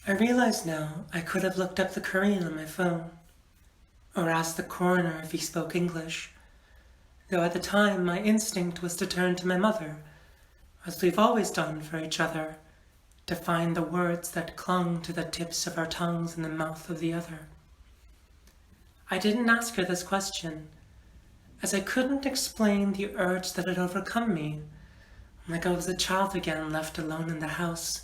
I realize now I could have looked up the Korean on my phone, or asked the coroner if he spoke English, though at the time my instinct was to turn to my mother, as we've always done for each other, to find the words that clung to the tips of our tongues in the mouth of the other. I didn't ask her this question, as I couldn't explain the urge that had overcome me, like I was a child again left alone in the house,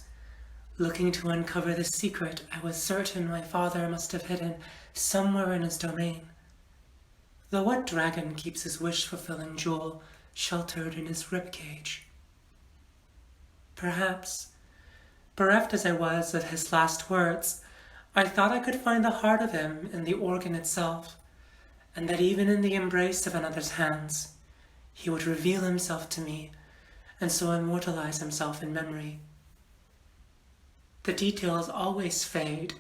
looking to uncover the secret I was certain my father must have hidden somewhere in his domain. Though what dragon keeps his wish-fulfilling jewel sheltered in his ribcage? Perhaps, bereft as I was of his last words, I thought I could find the heart of him in the organ itself, and that even in the embrace of another's hands, he would reveal himself to me, and so immortalize himself in memory. The details always fade,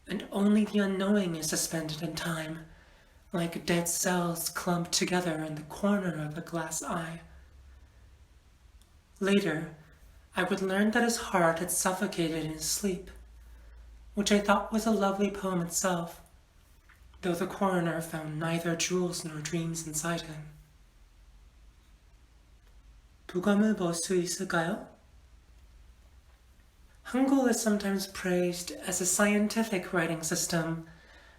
and only the unknowing is suspended in time, like dead cells clumped together in the corner of a glass eye. Later, I would learn that his heart had suffocated in his sleep, which I thought was a lovely poem itself, though the coroner found neither jewels nor dreams inside him. 부검을 볼 수 있을까요? Hangul is sometimes praised as a scientific writing system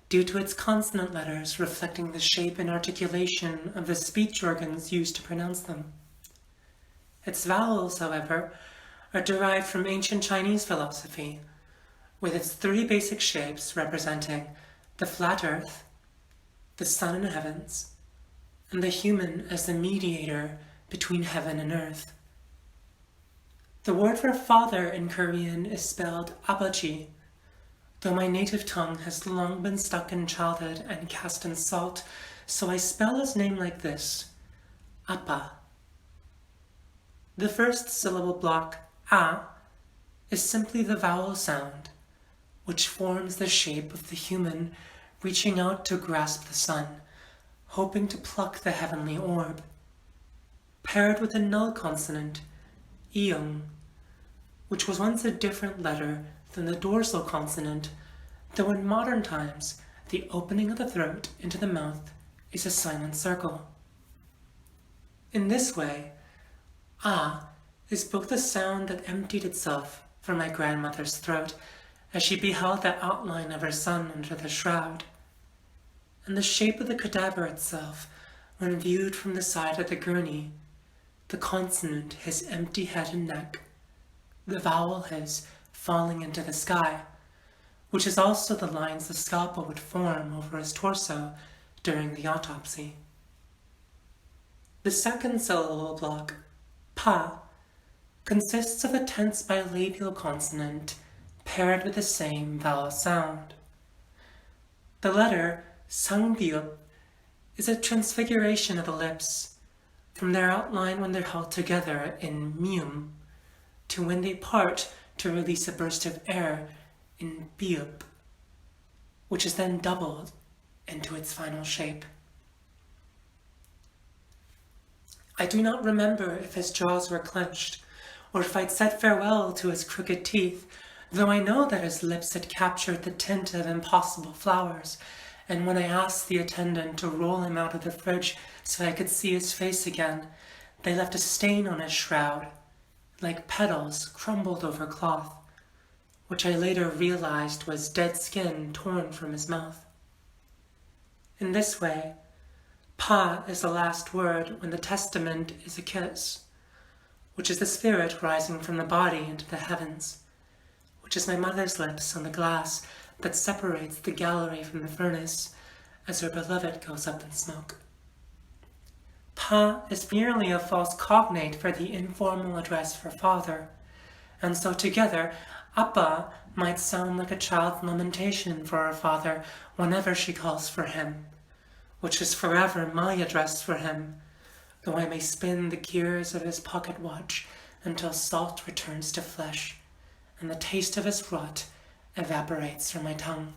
due to its consonant letters reflecting the shape and articulation of the speech organs used to pronounce them. Its vowels, however, are derived from ancient Chinese philosophy, with its three basic shapes representing the flat earth, the sun and heavens, and the human as the mediator between heaven and earth. The word for father in Korean is spelled abaji, though my native tongue has long been stuck in childhood and cast in salt, so I spell his name like this, appa. The first syllable block, a, is simply the vowel sound, which forms the shape of the human reaching out to grasp the sun, hoping to pluck the heavenly orb, paired with a null consonant, iung, which was once a different letter than the dorsal consonant, though in modern times the opening of the throat into the mouth is a silent circle. In this way, a is both the sound that emptied itself from my grandmother's throat as she beheld the outline of her son under the shroud, and the shape of the cadaver itself when viewed from the side of the gurney, the consonant his empty head and neck, the vowel his falling into the sky, which is also the lines the scalpel would form over his torso during the autopsy. The second syllable block, pa, consists of a tense bilabial consonant paired with the same vowel sound. The letter sangbyup is a transfiguration of the lips, from their outline when they're held together in mium, to when they part to release a burst of air in biup, which is then doubled into its final shape. I do not remember if his jaws were clenched, or if I'd said farewell to his crooked teeth, though I know that his lips had captured the tint of impossible flowers, and when I asked the attendant to roll him out of the fridge so I could see his face again, they left a stain on his shroud, like petals crumbled over cloth, which I later realized was dead skin torn from his mouth. In this way, pa is the last word when the testament is a kiss, which is the spirit rising from the body into the heavens, which is my mother's lips on the glass that separates the gallery from the furnace as her beloved goes up in smoke. Pa is merely a false cognate for the informal address for father, and so together, appa might sound like a child's lamentation for her father whenever she calls for him, which is forever my address for him, though I may spin the gears of his pocket watch until salt returns to flesh, and the taste of his rot evaporates from my tongue.